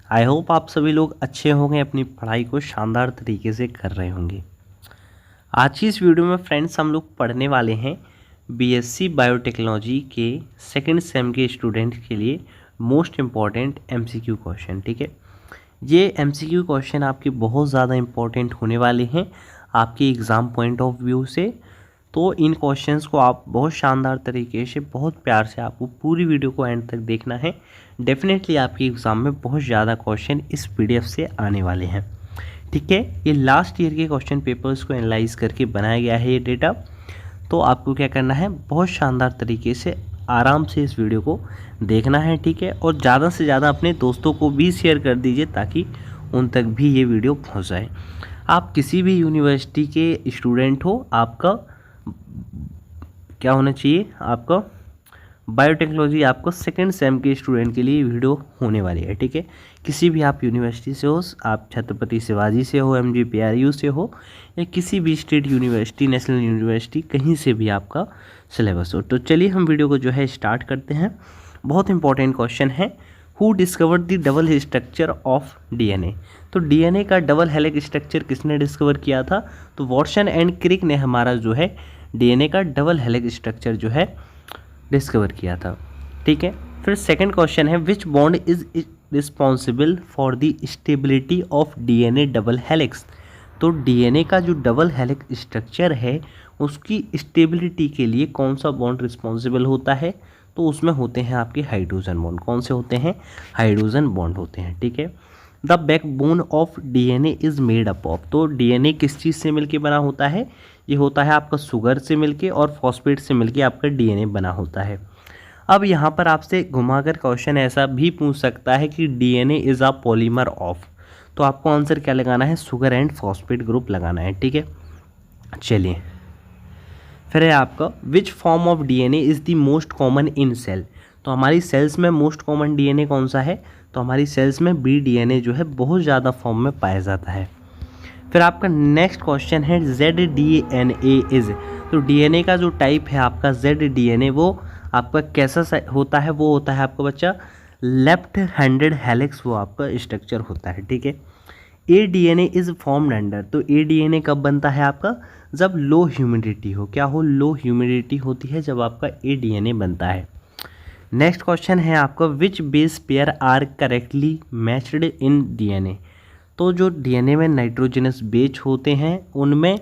I hope आप सभी लोग अच्छे होंगे, अपनी पढ़ाई को शानदार तरीके से कर रहे होंगे। आज की इस वीडियो में फ्रेंड्स हम लोग पढ़ने वाले हैं बीएससी बायोटेक्नोलॉजी के सेकंड सेम के स्टूडेंट के लिए मोस्ट इम्पॉर्टेंट एमसीक्यू क्वेश्चन। ठीक है, ये एमसीक्यू क्वेश्चन आपके बहुत ज़्यादा इम्पॉर्टेंट होने वाले हैं आपके एग्ज़ाम पॉइंट ऑफ व्यू से। तो इन क्वेश्चंस को आप बहुत शानदार तरीके से, बहुत प्यार से आपको पूरी वीडियो को एंड तक देखना है। डेफिनेटली आपके एग्ज़ाम में बहुत ज़्यादा क्वेश्चन इस पीडीएफ से आने वाले हैं। ठीक है, ये लास्ट ईयर के क्वेश्चन पेपर्स को एनालाइज करके बनाया गया है ये डेटा। तो आपको क्या करना है, बहुत शानदार तरीके से आराम से इस वीडियो को देखना है। ठीक है, और ज़्यादा से ज़्यादा अपने दोस्तों को भी शेयर कर दीजिए ताकि उन तक भी ये वीडियो पहुंच जाए। आप किसी भी यूनिवर्सिटी के स्टूडेंट हो, आपका क्या होना चाहिए, आपका बायोटेक्नोलॉजी आपको सेकंड सेम के स्टूडेंट के लिए वीडियो होने वाली है। ठीक है, किसी भी आप यूनिवर्सिटी से हो, आप छत्रपति शिवाजी से हो, MGPRU से हो, या किसी भी स्टेट यूनिवर्सिटी, नेशनल यूनिवर्सिटी, कहीं से भी आपका सिलेबस हो। तो चलिए हम वीडियो को जो है स्टार्ट करते हैं। बहुत इंपॉर्टेंट क्वेश्चन है, who discovered the double structure of DNA। तो DNA का डबल हेलिक्स स्ट्रक्चर किसने डिस्कवर किया था? तो वॉटसन एंड क्रिक ने हमारा जो है DNA का डबल हेलिक्स स्ट्रक्चर जो है डिस्कवर किया था। ठीक है, फिर सेकंड क्वेश्चन है, विच bond is responsible for the stability of DNA double helix. तो DNA का जो डबल हेलिक्स स्ट्रक्चर है उसकी स्टेबिलिटी के लिए कौन सा बॉन्ड रिस्पॉन्सिबल होता है? तो उसमें होते हैं आपके हाइड्रोजन बॉन्ड। कौन से होते हैं? हाइड्रोजन बॉन्ड होते हैं। ठीक है, the backbone of DNA is made up of. तो DNA किस चीज़ से मिलके बना होता है? ये होता है आपका शुगर से मिलके और फॉस्फेट से मिलके आपका DNA बना होता है। अब यहाँ पर आपसे घुमाकर क्वेश्चन ऐसा भी पूछ सकता है कि DNA is a polymer of. तो आपको आंसर क्या लगाना है? शुगर एंड फॉस्फेट ग्रुप लगाना है। ठीक है, चलिए फिर है आपका, which form of DNA is the most common in cell. तो हमारी सेल्स में मोस्ट कॉमन DNA कौन सा है? तो हमारी सेल्स में BDNA जो है बहुत ज़्यादा फॉर्म में पाया जाता है। फिर आपका नेक्स्ट क्वेश्चन है, ZDNA इज। तो DNA का जो टाइप है आपका ZDNA, वो आपका कैसा होता है? वो होता है आपका बच्चा लेफ्ट हैंडेड हेलिक्स, वो आपका स्ट्रक्चर होता है। ठीक है, ADNA इज फॉर्म्ड अंडर। तो ADNA कब बनता है आपका? जब लो ह्यूमिडिटी हो। क्या हो? लो ह्यूमिडिटी होती है जब आपका ADNA बनता है। नेक्स्ट क्वेश्चन है आपका, which base pair are correctly matched in DNA। तो जो DNA में नाइट्रोजनस बेस होते हैं उनमें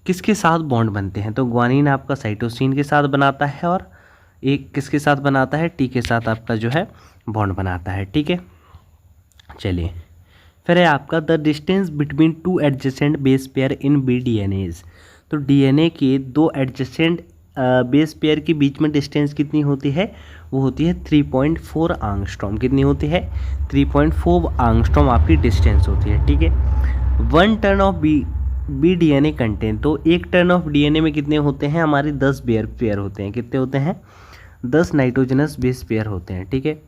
किसके साथ बॉन्ड बनते हैं? तो ग्वानिन आपका साइटोसिन के साथ बनाता है, और एक किसके साथ बनाता है? T के साथ आपका जो है बॉन्ड बनाता है। ठीक है, चलिए फिर है आपका, the distance between two adjacent base pair in BDNAs। तो DNA के दो एडजेसेंट बेस पेयर के बीच में डिस्टेंस कितनी होती है? वो होती है 3.4 आंगस्ट्रॉम। कितनी होती है? 3.4 आंगस्ट्रॉम आपकी डिस्टेंस होती है। ठीक है, 1 टर्न ऑफ BDNA कंटेंट। तो एक टर्न ऑफ DNA में कितने होते हैं? हमारे 10 पेयर होते हैं। कितने होते हैं? 10 नाइट्रोजनस बेस पेयर होते हैं। ठीक है,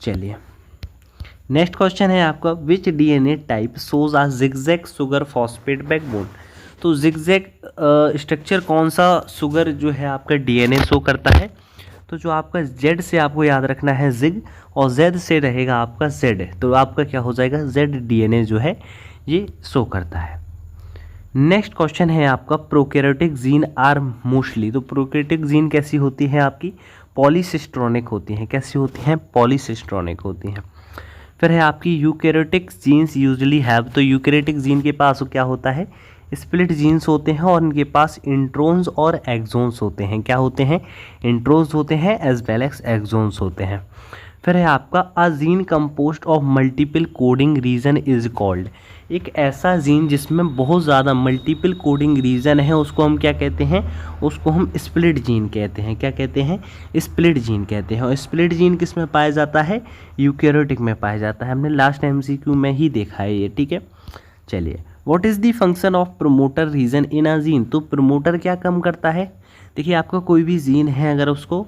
चलिए नेक्स्ट क्वेश्चन है आपका, विच DNA टाइप शोज आ जिगजैग शुगर फॉस्फेट बैकबोन। तो जिगजैग स्ट्रक्चर कौन सा शुगर जो है आपका DNA शो करता है? तो जो आपका Z से आपको याद रखना है जिग, और Z से रहेगा आपका Z। तो आपका क्या हो जाएगा? ZDNA जो है ये शो करता है। नेक्स्ट क्वेश्चन है आपका, प्रोकैरियोटिक जीन आर मोस्टली। तो प्रोकैरियोटिक जीन कैसी होती है आपकी? पॉलीसिस्ट्रोनिक होती हैं। कैसी होती हैं? पॉलीसिस्ट्रोनिक होती हैं। फिर है आपकी यूकैरियोटिक जीन्स यूजुअली हैव। तो यूकैरियोटिक जीन के पास क्या होता है? स्प्लिट जीन्स होते हैं, और इनके पास इंट्रोन्स और एक्सोन्स होते हैं। क्या होते हैं? इंट्रोन्स होते हैं एज वेल एज एक्सोन्स होते हैं। फिर है आपका, a gene compost of multiple coding region is called. एक ऐसा जीन जिसमें बहुत ज़्यादा मल्टीपल कोडिंग रीजन है उसको हम क्या कहते हैं? उसको हम स्प्लिट जीन कहते हैं। क्या कहते हैं? स्प्लिट जीन कहते हैं। और स्प्लिट जीन किस में पाया जाता है? यूकैरियोटिक में पाया जाता है। हमने लास्ट MCQ में ही देखा है ये। ठीक है, चलिए, what is the function of promoter region in a gene. तो प्रोमोटर क्या कम करता है? देखिए, आपका कोई भी जीन है, अगर उसको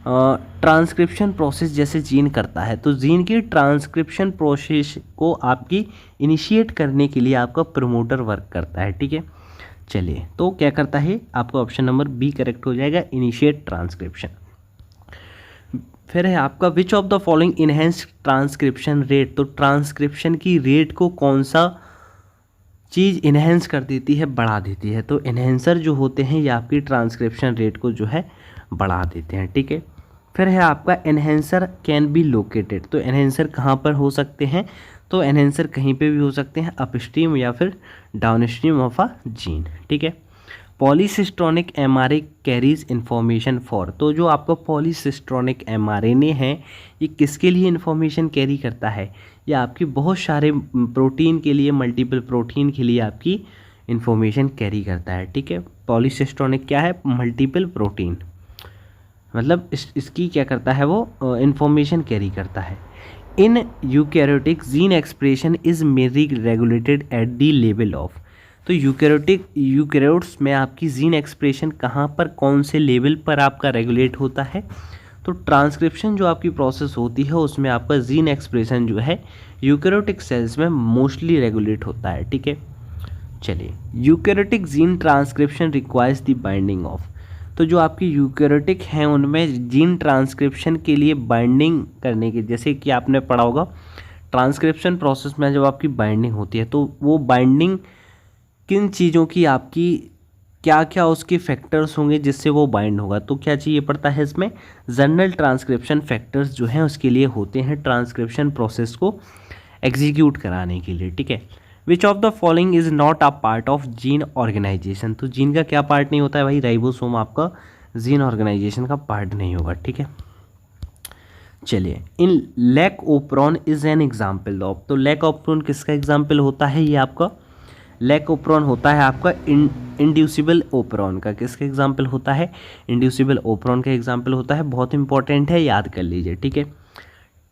ट्रांसक्रिप्शन प्रोसेस जैसे जीन करता है, तो जीन की ट्रांसक्रिप्शन प्रोसेस को आपकी इनिशिएट करने के लिए आपका प्रोमोटर वर्क करता है। ठीक है, चलिए, तो क्या करता है? आपका ऑप्शन नंबर B करेक्ट हो जाएगा, इनिशिएट ट्रांसक्रिप्शन। फिर है आपका विच of the following enhance transcription rate, तो ट्रांसक्रिप्शन की रेट को कौन सा चीज़ इन्हेंस कर देती है, बढ़ा देती है। तो इन्हेंसर जो होते हैं ये आपकी ट्रांसक्रिप्शन रेट को जो है बढ़ा देते हैं, ठीक है। फिर है आपका एनहेंसर कैन बी लोकेटेड, तो एनहेंसर कहाँ पर हो सकते हैं, तो एनहेंसर कहीं पे भी हो सकते हैं, अपस्ट्रीम या फिर डाउनस्ट्रीम ऑफ अ जीन, ठीक है। Polycistronic MRA carries information for, तो जो आपका पॉलीसिस्ट्रॉनिक एमआरएनए है ये किसके लिए इन्फॉर्मेशन कैरी करता है, ये आपकी बहुत सारे प्रोटीन के लिए, मल्टीपल प्रोटीन के लिए आपकी इन्फॉर्मेशन कैरी करता है, ठीक है। पॉलीसिस्ट्रॉनिक क्या है, मल्टीपल प्रोटीन, मतलब इसकी क्या करता है, वो इन्फॉर्मेशन कैरी करता है। In eukaryotic gene expression is mainly regulated at the level of, तो यूकैरियोट्स में आपकी जीन एक्सप्रेशन कहाँ पर, कौन से लेवल पर आपका रेगुलेट होता है, तो ट्रांसक्रिप्शन जो आपकी प्रोसेस होती है उसमें आपका जीन एक्सप्रेशन जो है यूकैरियोटिक सेल्स में मोस्टली रेगुलेट होता है, ठीक है। चलिए, eukaryotic gene transcription requires the binding of, तो जो आपकी यूकैरियोटिक हैं उनमें जीन ट्रांसक्रिप्शन के लिए बाइंडिंग करने के, जैसे कि आपने पढ़ा होगा ट्रांसक्रिप्शन प्रोसेस में जब आपकी बाइंडिंग होती है तो वो बाइंडिंग किन चीज़ों की, आपकी क्या क्या उसके फैक्टर्स होंगे जिससे वो बाइंड होगा, तो क्या चाहिए पड़ता है इसमें, जनरल ट्रांसक्रिप्शन फैक्टर्स जो हैं उसके लिए होते हैं ट्रांसक्रिप्शन प्रोसेस को एग्जीक्यूट कराने के लिए, ठीक है। Which of the following is not a part of gene organisation, तो जीन का क्या पार्ट नहीं होता है भाई, राइबोसोम आपका जीन ऑर्गेनाइजेशन का पार्ट नहीं होगा, ठीक है। चलिए, इन lac operon is an example of, तो लैकोप्रोन किसका एग्जाम्पल होता है, ये आपका लैकोप्रोन होता है आपका इंड्यूसिबल ओप्रोन का, किसका एग्जाम्पल होता है, इंड्यूसिबल ओप्रोन का एग्जाम्पल होता है, बहुत इंपॉर्टेंट है, याद कर लीजिए, ठीक है।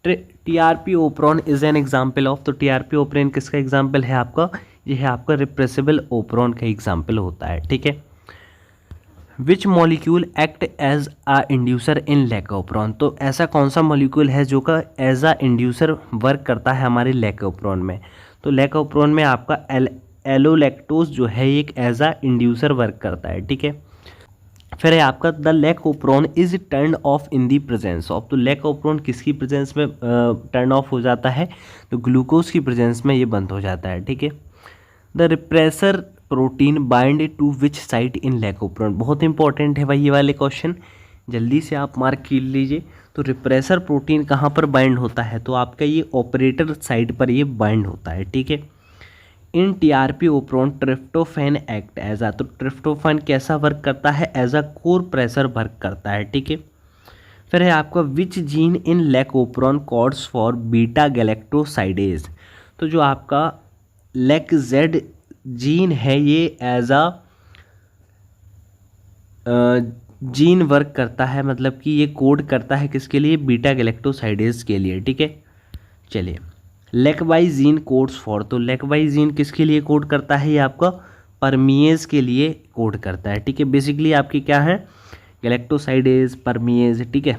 TRP operon is an example of, तो टीआरपी ओप्रोन किसका एग्जाम्पल है आपका, ये है आपका रिप्रेसिबल ओप्रोन का एग्जाम्पल होता है, ठीक है। Which molecule act as a inducer in lac operon, तो ऐसा कौन सा मॉलिक्यूल है जो का एज आ इंड्यूसर वर्क करता है हमारे लैकोप्रोन में, तो लैकोप्रोन में आपका एलोलैक्टोज जो है एक एज आ इंड्यूसर वर्क करता है, ठीक है। फिर है आपका the lac operon is turn off in the presence of, तो लैकोप्रोन किसकी प्रेजेंस में टर्न ऑफ हो जाता है, तो ग्लूकोज की प्रेजेंस में ये बंद हो जाता है, ठीक है। The repressor protein bind to which site in lac operon, बहुत इंपॉर्टेंट है भाई ये वाले क्वेश्चन, जल्दी से आप मार्क कर लीजिए। तो रिप्रेसर प्रोटीन कहाँ पर बाइंड होता है, तो आपका ये ऑपरेटर साइट पर ये बाइंड होता है, ठीक है। In TRP operon tryptophan act as a, तो ट्रिप्टोफैन कैसा वर्क करता है, as a corepressor work करता है, ठीक है। फिर है आपका which gene in lac operon codes for beta galactosidase, तो जो आपका लैक-जेड जीन है ये एज अ जीन वर्क करता है, मतलब कि ये कोड करता है किसके लिए, बीटा गैलेक्टोसाइडेज के लिए, ठीक है। चलिए, लैकबाइजीन कोड्स फॉर, तो लैकबाइजीन किसके लिए कोड करता है, ये आपका परमिएज के लिए कोड करता है, ठीक है। बेसिकली आपकी क्या है, गैलेक्टोसाइडेज, परमिएज, ठीक है।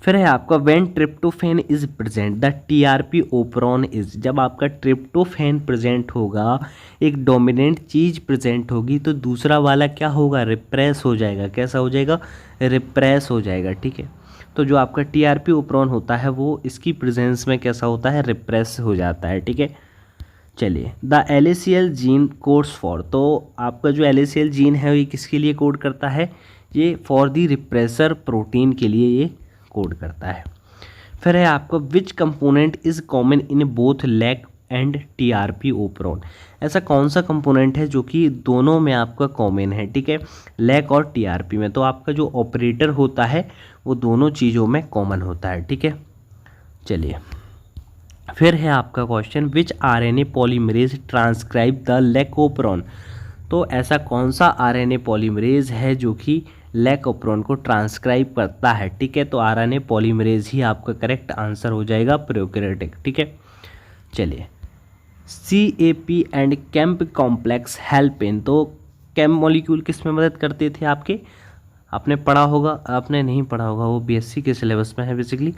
फिर है आपका when tryptophan is present the TRP operon is, जब आपका ट्रिप्टोफैन प्रेजेंट होगा, एक डोमिनेंट चीज़ प्रेजेंट होगी तो दूसरा वाला क्या होगा, रिप्रेस हो जाएगा, कैसा हो जाएगा, रिप्रेस हो जाएगा, ठीक है। तो जो आपका टीआरपी ओप्रोन होता है वो इसकी प्रेजेंस में कैसा होता है, रिप्रेस हो जाता है, ठीक है। चलिए, the LACL gene codes for, तो आपका जो LACL जीन है ये किसके लिए कोड करता है, ये फॉर दी रिप्रेसर प्रोटीन के लिए ये कोड करता है। फिर है आपका which component is common in both lac and TRP operon, ऐसा कौन सा कंपोनेंट है जो कि दोनों में आपका कॉमन है, ठीक है, लैक और टीआरपी में, तो आपका जो ऑपरेटर होता है वो दोनों चीज़ों में कॉमन होता है, ठीक है। चलिए, फिर है आपका question which RNA polymerase transcribe the lac operon, तो ऐसा कौन सा RNA पॉलीमरेज है जो कि लैकोप्रोन को ट्रांसक्राइब करता है, ठीक है। तो RNA पॉलीमरेज ही आपका करेक्ट आंसर हो जाएगा, प्रोकैरियोटिक, ठीक है। चलिए, CAP and camp complex help in, तो कैम्प मॉलिक्यूल किस में मदद करते थे आपके, आपने पढ़ा होगा, आपने नहीं पढ़ा होगा, वो BSc के सिलेबस में है, बेसिकली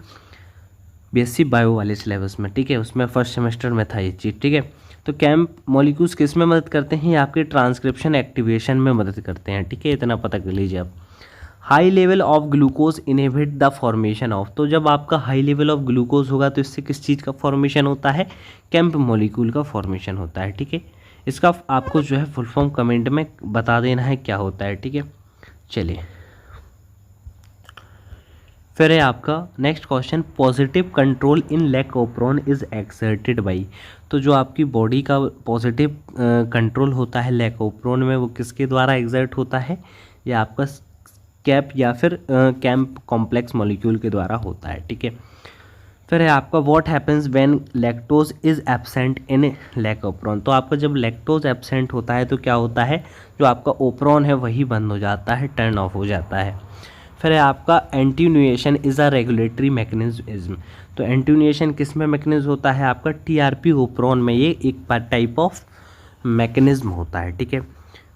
BSc बायो वाले सिलेबस में, ठीक है, उसमें फर्स्ट सेमेस्टर में था ये चीज़, ठीक है। तो कैम्प मॉलिक्यूल्स किस में मदद करते हैं, ये आपके ट्रांसक्रिप्शन एक्टिवेशन में मदद करते हैं, ठीक है, इतना पता कर लीजिए आप। High level of glucose inhibit the formation of, तो जब आपका हाई लेवल ऑफ ग्लूकोज होगा तो इससे किस चीज़ का फॉर्मेशन होता है, केम्प मॉलिक्यूल का फॉर्मेशन होता है। ठीक है, इसका आपको जो है फुल फॉर्म कमेंट में बता देना है क्या होता है। ठीक है, चलिए फिर है आपका next question, positive control in lac operon is exerted by, तो जो आपकी बॉडी का पॉजिटिव कंट्रोल होता है लैकोप्रोन में वो किसके द्वारा एग्जर्ट होता है, या आपका कैप या फिर कैम्प कॉम्प्लेक्स मॉलिक्यूल के द्वारा होता है। ठीक है, फिर है आपका what happens when lactose is absent in lac operon, तो आपका जब लैक्टोज एब्सेंट होता है तो क्या होता है, जो आपका ओप्रोन है वही बंद हो जाता है, टर्न ऑफ हो जाता है। फिर है आपका एंटीन्यूएशन इज़ अ रेगुलेटरी मैकेनिज्म, तो एंटीन्यूएशन किस में मैकेनिज्म होता है, आपका टीआरपी ओप्रोन में, ये एक टाइप ऑफ मैकेनिज्म होता है। ठीक है,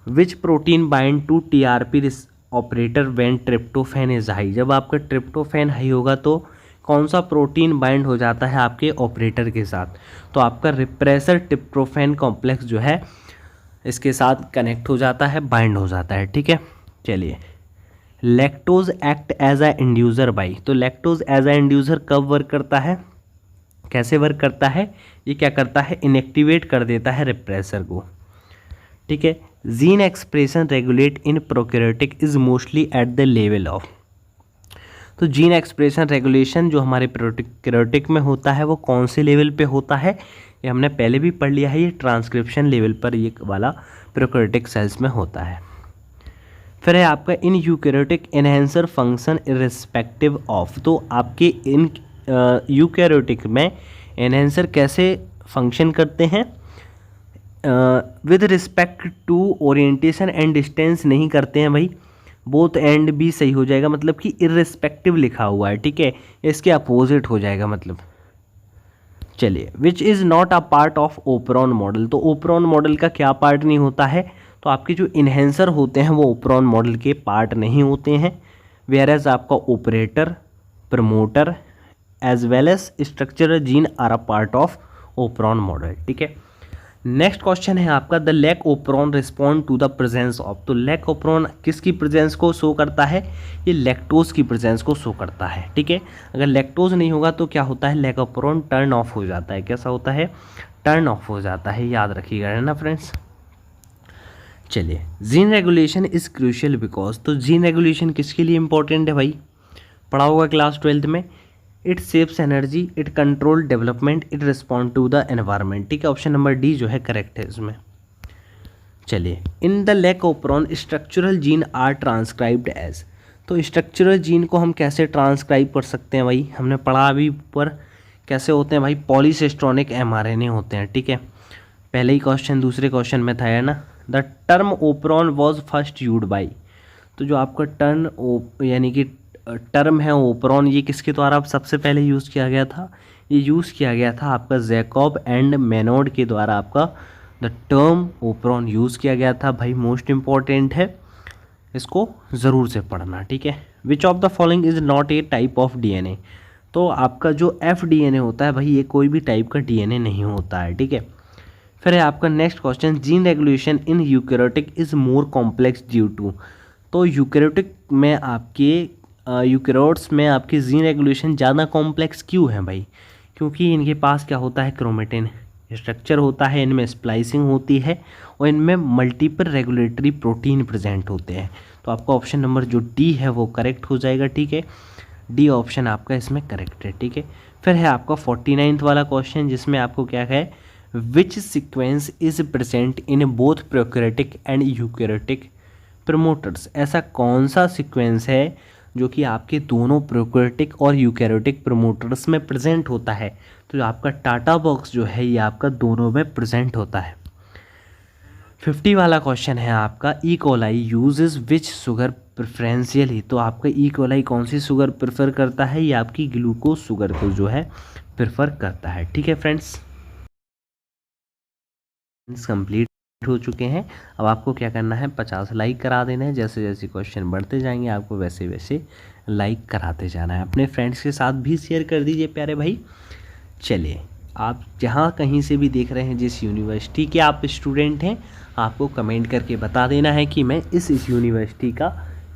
which protein bind to TRP operator when tryptophan is high, जब आपका ट्रिप्टोफैन हाई होगा तो कौन सा प्रोटीन बाइंड हो जाता है आपके ऑपरेटर के साथ, तो आपका रिप्रेसर ट्रिप्टोफैन कॉम्प्लेक्स जो है इसके साथ कनेक्ट हो जाता है, बाइंड हो जाता है। ठीक है, चलिए lactose act as a inducer by, तो लैक्टोज एज अ इंड्यूसर कब वर्क करता है, कैसे वर्क करता है, ये क्या करता है, इनएक्टिवेट कर देता है रिप्रेसर को। ठीक है, gene expression regulate in prokaryotic is mostly at the level of, तो जीन एक्सप्रेशन रेगुलेशन जो हमारे प्रोकैरियोटिक में होता है वो कौन से लेवल पे होता है, ये हमने पहले भी पढ़ लिया है, ये ट्रांसक्रिप्शन लेवल पर ये वाला प्रोकैरियोटिक सेल्स में होता है। फिर है आपका in eukaryotic enhancer function irrespective of, तो आपके इन यूकैरियोटिक में एनहेंसर कैसे फंक्शन करते हैं, with respect to orientation and distance नहीं करते हैं भाई, बोथ एंड भी सही हो जाएगा, मतलब कि इर्रिस्पेक्टिव लिखा हुआ है। ठीक है, इसके अपोजिट हो जाएगा मतलब। चलिए which is not a part of operon model, तो ओपरॉन मॉडल का क्या पार्ट नहीं होता है, तो आपके जो इन्हेंसर होते हैं वो ओपरॉन मॉडल के पार्ट नहीं होते हैं, वेयर एज आपका operator, promoter as well as structural gene are a part of operon model. ठीक है, नेक्स्ट क्वेश्चन है आपका, the lac operon respond to the presence of, तो लैक ओपरॉन किसकी प्रेजेंस को शो करता है, ये लैक्टोज की प्रेजेंस को शो करता है। ठीक है, अगर लैक्टोज नहीं होगा तो क्या होता है, लैक ओपरॉन टर्न ऑफ हो जाता है, कैसा होता है, टर्न ऑफ हो जाता है, याद रखिएगा, है ना फ्रेंड्स। चलिए gene regulation is crucial because, तो जीन रेगुलेशन किसके लिए इंपॉर्टेंट है भाई, पढ़ा होगा क्लास 12th में, it saves energy, it control development, it respond to the environment. ठीक है, ऑप्शन नंबर डी जो है करेक्ट है इसमें। चलिए in the lac operon structural gene are transcribed as, तो स्ट्रक्चरल जीन को हम कैसे ट्रांसक्राइब कर सकते हैं भाई, हमने पढ़ा अभी ऊपर कैसे होते हैं भाई, पॉलीसिस्ट्रॉनिक mRNA होते हैं। ठीक है, पहले ही क्वेश्चन दूसरे क्वेश्चन में था, है ना। The term operon was first you'd by, तो जो आपका यानी कि टर्म है ओपरॉन, ये किसके द्वारा सबसे पहले यूज़ किया गया था, ये यूज़ किया गया था आपका जैकब एंड मेनोड के द्वारा आपका द टर्म ओपरॉन यूज़ किया गया था भाई, मोस्ट इम्पॉर्टेंट है, इसको ज़रूर से पढ़ना। ठीक है, which of the following is not a type of DNA, तो आपका जो FDNA होता है भाई ये कोई भी टाइप का DNA नहीं होता है। ठीक है, फिर है आपका next question, gene regulation in eukaryotic is more complex due to, तो यूकैरियोटिक में आपके यूकैरियोट्स में आपकी जीन रेगुलेशन ज़्यादा कॉम्प्लेक्स क्यों है भाई, क्योंकि इनके पास क्या होता है, क्रोमेटिन स्ट्रक्चर होता है, इनमें स्प्लाइसिंग होती है और इनमें मल्टीपल रेगुलेटरी प्रोटीन प्रेजेंट होते हैं, तो आपका ऑप्शन नंबर जो डी है वो करेक्ट हो जाएगा। ठीक है, डी ऑप्शन आपका इसमें करेक्ट है। ठीक है, फिर है आपका 49th वाला क्वेश्चन जिसमें आपको क्या है, विच sequence is present in both prokaryotic and eukaryotic promoters, ऐसा कौन सा सीक्वेंस है जो कि आपके दोनों प्रोकैरियोटिक और यूकैरियोटिक प्रमोटर्स में प्रेजेंट होता है, तो जो आपका टाटा बॉक्स जो है ये आपका दोनों में प्रेजेंट होता है। 50 वाला क्वेश्चन है आपका, ई कोलाई यूजेस विच शुगर प्रेफरेंशियली, तो आपका ई कोलाई कौन सी शुगर प्रेफर करता है, ये आपकी ग्लूकोज शुगर को जो है प्रेफर करता है। ठीक है फ्रेंड्स, कंप्लीट हो चुके हैं। अब आपको क्या करना है, 50 लाइक करा देना है, जैसे जैसे क्वेश्चन बढ़ते जाएंगे आपको वैसे वैसे लाइक कराते जाना है, अपने फ्रेंड्स के साथ भी शेयर कर दीजिए प्यारे भाई। चलिए आप जहाँ कहीं से भी देख रहे हैं, जिस यूनिवर्सिटी के आप स्टूडेंट हैं, आपको कमेंट करके बता देना है कि मैं इस यूनिवर्सिटी का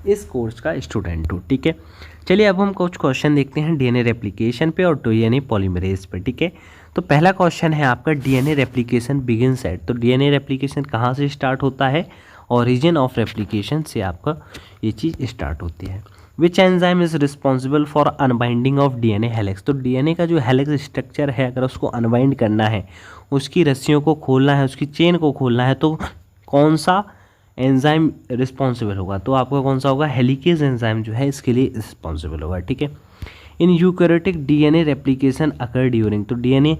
इस कोर्स का स्टूडेंट हो। ठीक है, चलिए अब हम कुछ क्वेश्चन देखते हैं डीएनए रेप्लिकेशन पे और डीएनए पॉलीमरेज पे। ठीक है, तो पहला क्वेश्चन है आपका डीएनए रेप्लिकेशन बिगिंस एट। तो डीएनए रेप्लिकेशन कहाँ से स्टार्ट होता है? ओरिजिन ऑफ रेप्लिकेशन से आपका ये चीज़ स्टार्ट होती है। Which enzyme is responsible for unbinding of DNA helix. तो डीएनए का जो हेलिक्स स्ट्रक्चर है, अगर उसको अनबाइंड करना है, उसकी रस्सियों को खोलना है, उसकी चेन को खोलना है, तो कौन सा एंजाइम रिस्पॉन्सिबल होगा? तो आपका कौन सा होगा? हेलिकेज एंजाइम जो है इसके लिए रिस्पॉन्सिबल होगा। ठीक है, in eukaryotic DNA replication occur during. तो डीएनए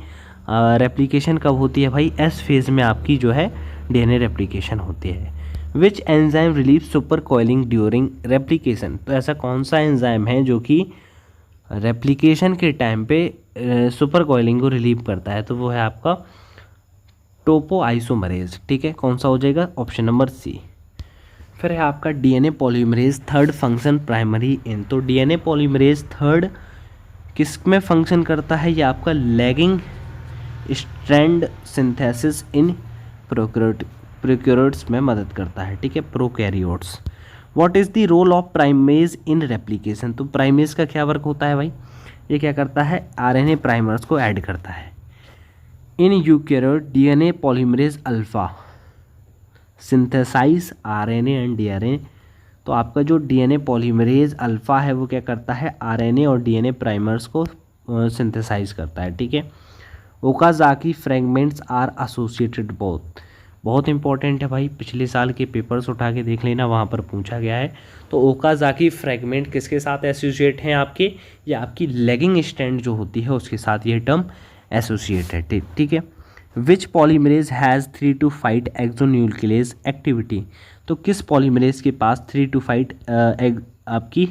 रेप्लिकेशन कब होती है भाई? एस फेज में आपकी जो है डीएनए रेप्लिकेशन होती है। Which enzyme relieve super coiling during replication. तो ऐसा कौन सा एंजाइम है जो कि रेप्लिकेशन के टाइम पे सुपर कॉइलिंग को रिलीव करता है? तो वो है आपका टोपोआइसोमरेज। ठीक है, कौन सा हो जाएगा? Option number C. फिर है आपका DNA polymerase third function primary in. तो डीएनए पॉलीमरेज थर्ड किस में फंक्शन करता है? ये आपका lagging strand synthesis in prokaryotes में मदद करता है। ठीक है, prokaryotes. What is the role of primase in replication. तो प्राइमेज का क्या वर्क होता है भाई? ये क्या करता है? आरएनए प्राइमर्स को ऐड करता है। In eukaryote DNA polymerase alpha synthesise RNA and DRNA. तो आपका जो डीएनए पॉलीमरेज अल्फा है वो क्या करता है? आरएनए और डीएनए प्राइमर्स को सिंथेसाइज करता है। ठीक है, Okazaki fragments are associated both. बहुत इंपॉर्टेंट है भाई, पिछले साल के पेपर्स उठा के देख लेना, वहाँ पर पूछा गया है। तो ओकाज़ाकी फ्रेगमेंट किसके साथ एसोसिएट हैं आपके? या आपकी लेगिंग स्ट्रैंड जो होती है उसके साथ ये टर्म एसोसिएट है। ठीक है, which polymerase has 3 to 5 exonuclease activity. तो किस पॉलीमरेज के पास 3 to 5 आपकी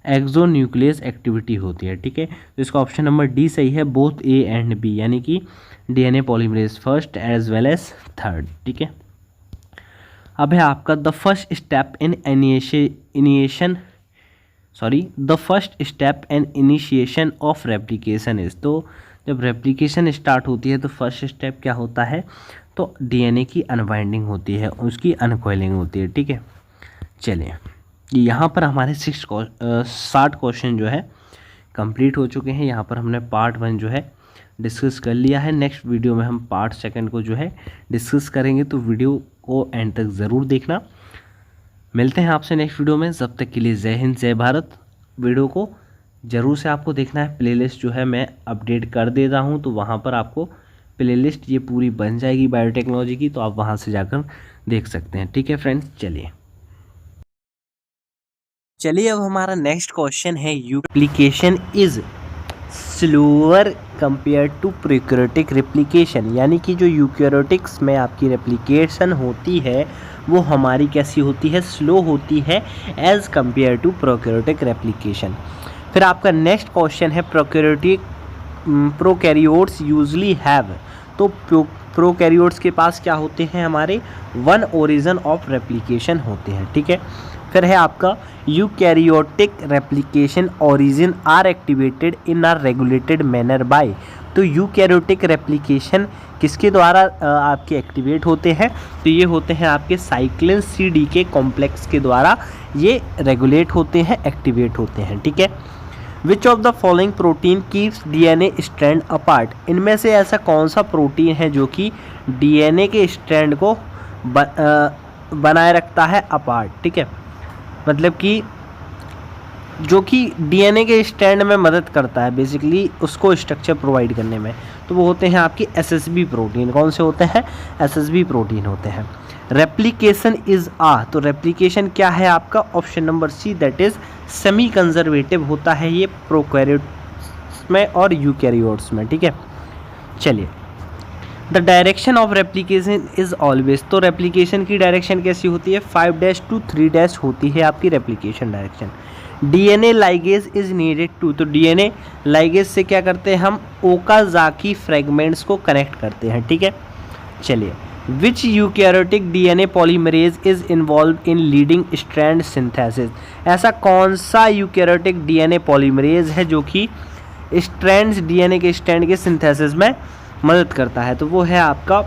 एक्सोन्यूक्लियस एक्टिविटी होती है? ठीक है, तो इसका ऑप्शन नंबर डी सही है, बोथ ए एंड बी, यानी कि DNA polymerase first as well as third. ठीक है, अब है आपका the first step in initiation of replication is. तो जब रेप्लिकेशन स्टार्ट होती है तो फर्स्ट स्टेप क्या होता है? तो डीएनए की अनबाइंडिंग होती है, उसकी अनकॉइलिंग होती है। ठीक है, चलिए यहाँ पर हमारे 60 क्वेश्चन जो है कंप्लीट हो चुके हैं। यहाँ पर हमने पार्ट 1 जो है डिस्कस कर लिया है। नेक्स्ट वीडियो में हम पार्ट 2 को जो है डिस्कस करेंगे, तो वीडियो को एंड तक ज़रूर देखना। मिलते हैं आपसे नेक्स्ट वीडियो में, जब तक के लिए जय हिंद जय भारत। वीडियो को ज़रूर से आपको देखना है, प्लेलिस्ट जो है मैं अपडेट कर देता हूँ, तो वहाँ पर आपको प्लेलिस्ट ये पूरी बन जाएगी बायोटेक्नोलॉजी की, तो आप वहाँ से जाकर देख सकते हैं। ठीक है फ्रेंड्स, चलिए अब हमारा नेक्स्ट क्वेश्चन है duplication is slower compare to prokaryotic replication. यानी कि जो यूकैरियोटिक्स में आपकी रेप्लिकेशन होती है वो हमारी कैसी होती है? स्लो होती है as compared to prokaryotic replication. फिर आपका नेक्स्ट क्वेश्चन है प्रोकैरियोट्स यूजुअली हैव। तो प्रोकैरियोट्स के पास क्या होते हैं? हमारे वन ओरिजिन ऑफ रेप्लिकेशन होते हैं। ठीक है, फिर है आपका eukaryotic replication origin are activated in are regulated manner by. तो यूकैरियोटिक रेप्लिकेशन किसके द्वारा आपके एक्टिवेट होते हैं? तो ये होते हैं आपके साइक्लिन CDK कॉम्प्लेक्स के द्वारा ये रेगुलेट होते हैं, एक्टिवेट होते हैं। ठीक है, which of the following protein keeps DNA strand apart. इनमें से ऐसा कौन सा प्रोटीन है जो कि डीएनए के स्ट्रैंड को बनाए रखता है अपार्ट? ठीक है, मतलब कि जो कि डीएनए के स्ट्रैंड में मदद करता है बेसिकली उसको स्ट्रक्चर प्रोवाइड करने में, तो वो होते हैं आपके SSB प्रोटीन। कौन से होते हैं? SSB प्रोटीन होते हैं। रेप्लिकेशन इज तो रेप्लिकेशन क्या है आपका? Option number C, that is semi conservative होता है ये प्रोकैरियोट्स में और यूकैरियोट्स में। ठीक है, चलिए the direction of replication is always. तो रेप्लिकेशन की डायरेक्शन कैसी होती है? 5' to 3' होती है आपकी replication direction. DNA ligase is needed to. तो डीएनए लाइगेज से क्या करते हैं हम? ओकाज़ाकी फ्रेगमेंट्स को कनेक्ट करते हैं। ठीक है, चलिए which eukaryotic DNA polymerase is involve in leading strand synthesis. ऐसा कौन सा यूकैरियोटिक डीएनए पॉलीमरेज है जो कि स्ट्रैंड्स डीएनए के स्ट्रैंड के सिंथेसिस में मदद करता है? तो वो है आपका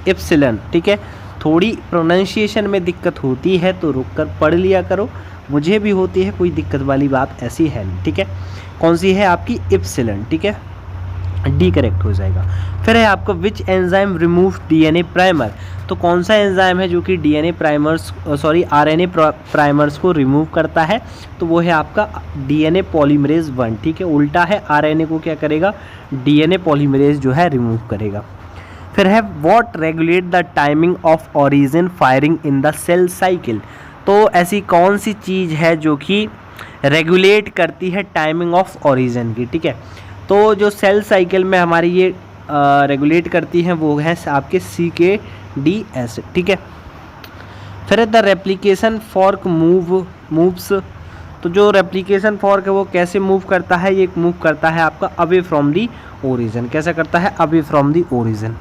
इप्सिलन। ठीक है, थोड़ी प्रोनाउंसिएशन में दिक्कत होती है तो रुक कर पढ़ लिया करो, मुझे भी होती है, कोई दिक्कत वाली बात ऐसी है नहीं, ठीक है। कौन सी है आपकी? इप्सिलन, ठीक है, डी करेक्ट हो जाएगा। फिर है आपका which enzyme remove DNA primer, तो कौन सा एंजाइम है जो कि डीएनए प्राइमर्स आरएनए प्राइमर्स को रिमूव करता है? तो वो है आपका डीएनए पॉलीमरेज 1, ठीक है। उल्टा है, आरएनए को क्या करेगा? डीएनए पॉलीमरेज जो है रिमूव करेगा। फिर है what regulate the timing of origin firing in the cell cycle, तो ऐसी कौन सी चीज़ है जो कि रेगुलेट करती है टाइमिंग ऑफ ओरिजिन की, ठीक है। तो जो साइकिल में हमारी ये रेगुलेट करती हैं वो है आपके CKD एसिड, ठीक है। फिर द रेप्लिकेशन फॉर्क मूव्स, तो जो रेप्लिकेशन फॉर्क है वो कैसे मूव करता है? ये मूव करता है आपका अवे फ्रॉम दी ओरिजिन। कैसा करता है? Away from the origin.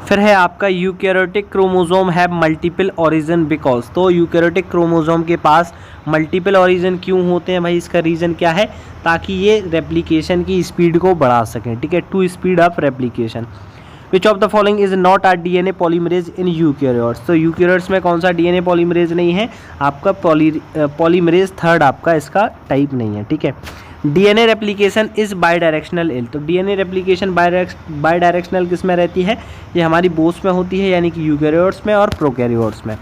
फिर है आपका eukaryotic chromosome have multiple origin because, तो यूकैरियोटिक क्रोमोसोम के पास मल्टीपल ओरिजिन क्यों होते हैं भाई? इसका रीज़न क्या है? ताकि ये रेप्लिकेशन की स्पीड को बढ़ा सकें, ठीक है, to speed up replication. Which of the following is not are DNA polymerase in eukaryotes, तो यूकैरियोट्स में कौन सा डीएनए पॉलीमरेज नहीं है? आपका पॉलीमरेज 3 आपका इसका टाइप नहीं है, ठीक है। DNA replication is by directional L, तो डीएनए रेप्लिकेशन बाई डायरेक्शनल किस में रहती है? ये हमारी बोस में होती है, यानी कि यूकैरियोट्स में और प्रोकैरियोट्स में।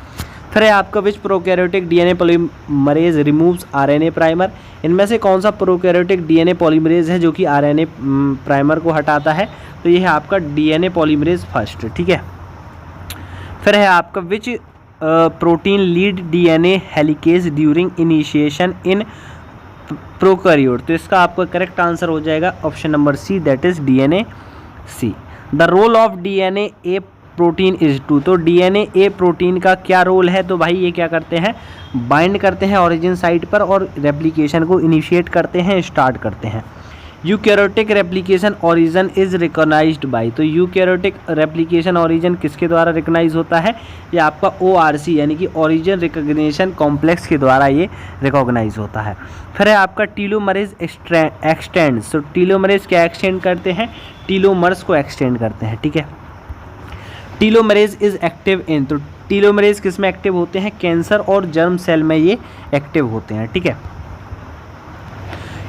फिर है आपका which prokaryotic DNA polymerase removes RNA primer, इनमें से कौन सा प्रोकैरियोटिक डीएनए पॉलीमरेज है जो कि आरएनए प्राइमर को हटाता है? तो ये है आपका डीएनए पॉलीमरेज फर्स्ट, ठीक है। फिर है आपका which protein lead DNA helicase during initiation in prokaryote, तो इसका आपका करेक्ट आंसर हो जाएगा option number C, that is DNA C. The role of DNA A protein is to, तो डीएनए ए प्रोटीन का क्या रोल है? तो भाई ये क्या करते हैं? बाइंड करते हैं ओरिजिन साइट पर और रेप्लिकेशन को इनिशिएट करते हैं, स्टार्ट करते हैं। Eukaryotic replication origin is recognized by, तो यूकैरियोटिक रेप्लिकेशन ओरिजिन किसके द्वारा रिकॉग्नाइज होता है? ये आपका ORC यानी कि ओरिजिन रिकॉग्निशन कॉम्प्लेक्स के द्वारा ये रिकॉग्नाइज होता है। फिर है आपका टीलोमरेज एक्सटेंड्स, तो टीलोमरेज क्या एक्सटेंड करते हैं? टीलोमर्स को एक्सटेंड करते हैं, ठीक है। टीलोमरेज इज एक्टिव इन, तो टीलोमरेज किस में एक्टिव होते हैं? कैंसर और जर्म सेल में ये एक्टिव होते हैं, ठीक है।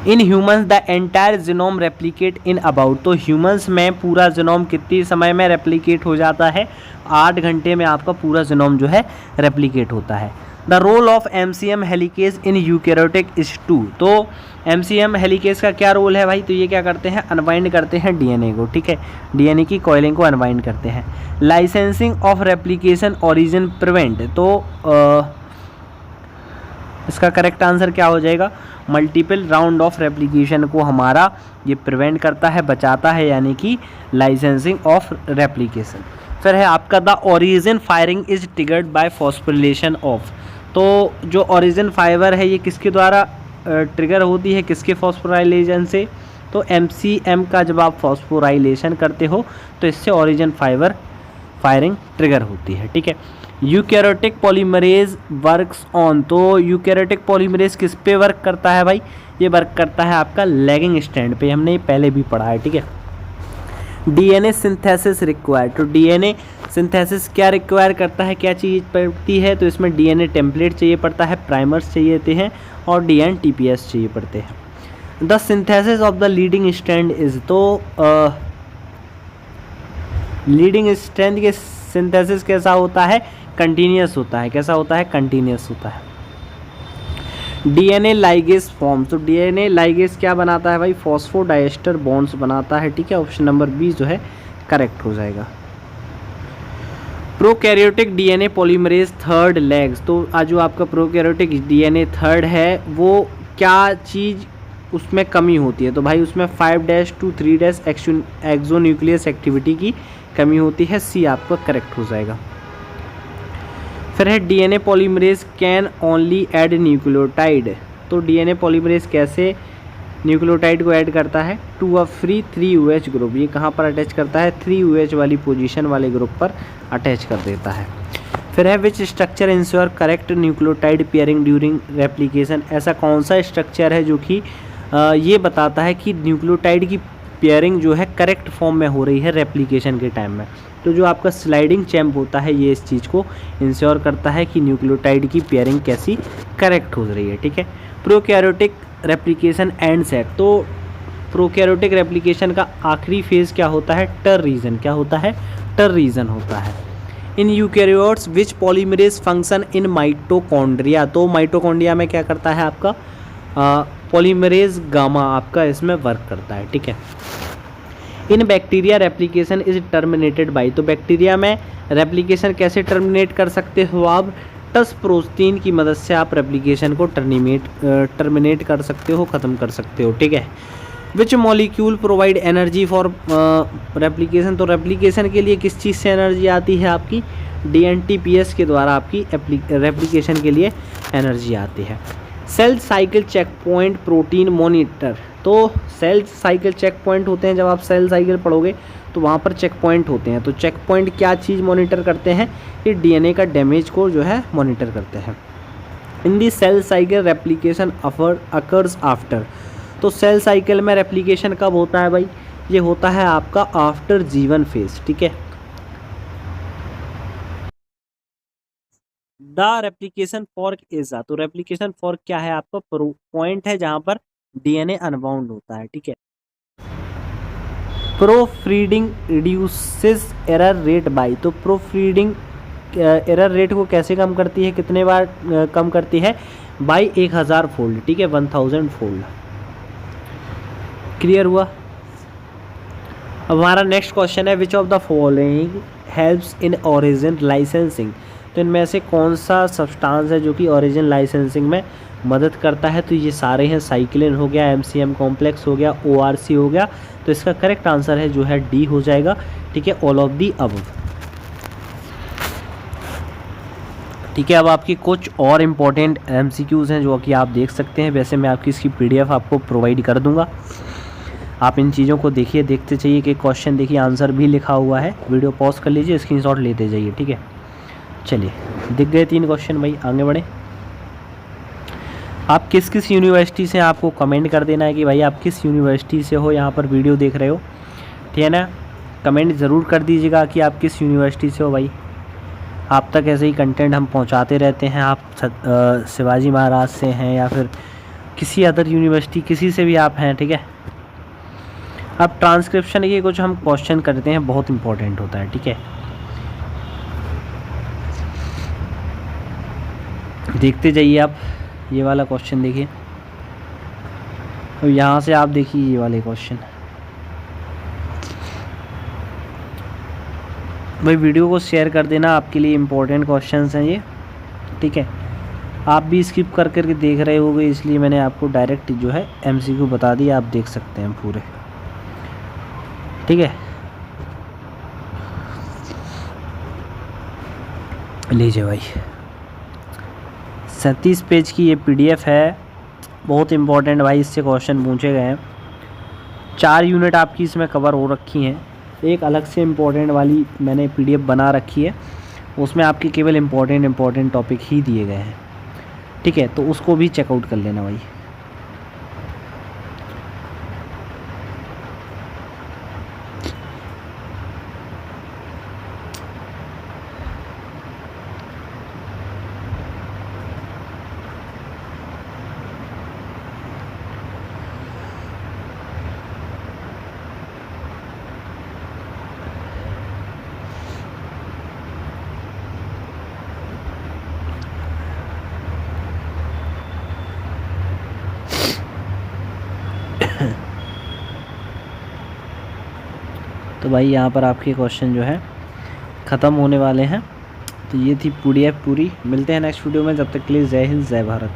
In humans the entire genome replicate in about, तो ह्यूमंस में पूरा जीनोम कितनी समय में रेप्लिकेट हो जाता है? 8 घंटे में आपका पूरा जीनोम जो है रेप्लिकेट होता है। The role of MCM helicase in eukaryotic is to, तो MCM हेलिकेज का क्या रोल है भाई? तो ये क्या करते हैं? अनवाइंड करते हैं डीएनए को, ठीक है, डीएनए की कॉइलिंग को अनवाइंड करते हैं। Licensing of replication origin prevent, तो इसका करेक्ट आंसर क्या हो जाएगा? मल्टीपल राउंड ऑफ रेप्लिकेशन को हमारा ये प्रिवेंट करता है, बचाता है, यानी कि लाइसेंसिंग ऑफ रेप्लिकेशन। फिर है आपका the origin firing is triggered by phosphorylation of, तो जो ओरिजिन फाइबर है ये किसके द्वारा ट्रिगर होती है? किसके फॉस्फोराइलेशन से? तो MCM का जब आप फॉस्फोराइलेशन करते हो तो इससे ओरिजिन फाइबर फायरिंग ट्रिगर होती है, ठीक है। यूकैरियोटिक पॉलीमरेज वर्क्स ऑन, तो यूकैरियोटिक पॉलीमरेज किस पे वर्क करता है भाई? ये वर्क करता है आपका लैगिंग स्ट्रैंड पे, हमने ये पहले भी पढ़ा है, ठीक है। डीएनए सिंथेसिस रिक्वायर्ड, तो डीएनए सिंथेसिस क्या रिक्वायर करता है? क्या चीज़ पड़ती है? तो इसमें डीएनए टेम्पलेट चाहिए पड़ता है, प्राइमर्स चाहिए होते हैं और DNTPS चाहिए पड़ते हैं। The synthesis of the leading strand is, तो लीडिंग स्ट्रैंड के सिंथेसिस कैसा होता है? कंटिन्यूस होता है। कैसा होता है? कंटिन्यूस होता है। डीएनए लाइगेज फॉर्म, तो डीएनए लाइगेज क्या बनाता है भाई? फॉस्फोडाइएस्टर बॉन्ड्स बनाता है, ठीक है। ऑप्शन नंबर बी जो है करेक्ट हो जाएगा। Prokaryotic DNA polymerase third legs, तो आज जो आपका प्रोकैरियोटिक डीएनए थर्ड है वो क्या चीज़ उसमें कमी होती है? तो भाई उसमें 5' to 3' एक्सोन्यूक्लियस एक्टिविटी की कमी होती है, सी आपका करेक्ट हो जाएगा। फिर है DNA polymerase can only add nucleotide, तो डीएनए पॉलीमरेज कैसे न्यूक्लियोटाइड को ऐड करता है? To a free 3OH group, ये कहाँ पर अटैच करता है? 3OH वाली पोजीशन वाले ग्रुप पर अटैच कर देता है। फिर है which structure ensure correct nucleotide pairing during replication, ऐसा कौन सा स्ट्रक्चर है जो कि ये बताता है कि न्यूक्लियोटाइड की पेयरिंग जो है करेक्ट फॉर्म में हो रही है रेप्लिकेशन के टाइम में। तो जो आपका स्लाइडिंग चैम्प होता है ये इस चीज़ को इंश्योर करता है कि न्यूक्लियोटाइड की पेयरिंग कैसी करेक्ट हो रही है, ठीक है। प्रोकैरियोटिक रेप्लिकेशन एंड सेट, तो प्रोकैरियोटिक रेप्लिकेशन का आखिरी फेज़ क्या होता है? टर रीजन। क्या होता है? टर रीजन होता है। In eukaryotes which polymerase function in mitochondria, तो माइटोकॉन्ड्रिया में क्या करता है आपका पॉलीमरेज गामा आपका इसमें वर्क करता है, ठीक है। इन bacteria replication is terminated by, तो बैक्टीरिया में रेप्लिकेशन कैसे टर्मिनेट कर सकते हो आप? टस प्रोटीन की मदद से आप रेप्लिकेशन को टर्मिनेट कर सकते हो, ख़त्म कर सकते हो, ठीक है। Which molecule provide energy for replication, तो रेप्लिकेशन के लिए किस चीज़ से एनर्जी आती है आपकी? DNTPS के द्वारा आपकी रेप्लिकेशन के लिए एनर्जी आती है। Cell cycle check point protein monitor, तो सेल साइकिल चेक पॉइंट होते हैं, जब आप सेल साइकिल पढ़ोगे तो वहाँ पर चेक पॉइंट होते हैं। तो चेक पॉइंट क्या चीज़ मॉनिटर करते हैं? ये DNA का डैमेज को जो है मॉनिटर करते हैं। In the cell cycle replication occurs after, तो सेल साइकिल में रेप्लिकेशन कब होता है भाई? ये होता है आपका आफ्टर G1 फेज, ठीक है। द रेप्लिकेशन फॉर्क इज, तो रेप्लिकेशन फॉर्क क्या है आपका? पॉइंट है जहां पर DNA अनबाउंड होता है, ठीक है। प्रोफ्रीडिंग रिड्यूसेस एरर रेट बाई, तो प्रोफ्रीडिंग एरर रेट को कैसे कम करती है? कितने बार कम करती है? बाई 1000 फोल्ड, ठीक है, 1000 फोल्ड। क्लियर हुआ? अब हमारा नेक्स्ट क्वेश्चन है which of the following helps in origin licensing, तो इनमें से कौन सा सब्सटेंस है जो कि ओरिजिन लाइसेंसिंग में मदद करता है? तो ये सारे हैं, साइक्लिन हो गया, MCM कॉम्प्लेक्स हो गया, ORC हो गया। तो इसका करेक्ट आंसर है जो है D हो जाएगा, ठीक है, ऑल ऑफ दी अबव, ठीक है। अब आपकी कुछ और इम्पोर्टेंट MCQs हैं जो कि आप देख सकते हैं। वैसे मैं आपकी इसकी PDF आपको प्रोवाइड कर दूंगा, आप इन चीज़ों को देखिए, देखते चाहिए कि क्वेश्चन देखिए, आंसर भी लिखा हुआ है। वीडियो पॉज कर लीजिए, स्क्रीनशॉट लेते जाइए, ठीक है। चलिए, दिख गए 3 क्वेश्चन भाई, आगे बढ़े। आप किस किस यूनिवर्सिटी से, आपको कमेंट कर देना है कि भाई आप किस यूनिवर्सिटी से हो, यहाँ पर वीडियो देख रहे हो, ठीक है ना। कमेंट ज़रूर कर दीजिएगा कि आप किस यूनिवर्सिटी से हो भाई। आप तक ऐसे ही कंटेंट हम पहुँचाते रहते हैं। आप शिवाजी महाराज से हैं या फिर किसी अदर यूनिवर्सिटी, किसी से भी आप हैं, ठीक है। अब ट्रांसक्रिप्शन के कुछ हम क्वेश्चन करते हैं, बहुत इंपॉर्टेंट होता है, ठीक है। देखते जाइए आप, ये वाला क्वेश्चन देखिए, और यहाँ से आप देखिए ये वाले क्वेश्चन। भाई वीडियो को शेयर कर देना, आपके लिए इम्पोर्टेंट क्वेश्चंस हैं ये, ठीक है। आप भी स्किप कर करके देख रहे होगे, इसलिए मैंने आपको डायरेक्ट जो है MCQ बता दिया, आप देख सकते हैं पूरे, ठीक है। लीजिए भाई, 37 पेज की ये PDF है, बहुत इम्पोर्टेंट भाई, इससे क्वेश्चन पूछे गए हैं। 4 यूनिट आपकी इसमें कवर हो रखी हैं। एक अलग से इम्पोर्टेंट वाली मैंने PDF बना रखी है, उसमें आपके केवल इम्पोर्टेंट टॉपिक ही दिए गए हैं, ठीक है। तो उसको भी चेकआउट कर लेना भाई। तो भाई यहाँ पर आपके क्वेश्चन जो है ख़त्म होने वाले हैं। तो ये थी PDF पूरी। मिलते हैं नेक्स्ट वीडियो में, जब तक के लिए जय हिंद, जय भारत।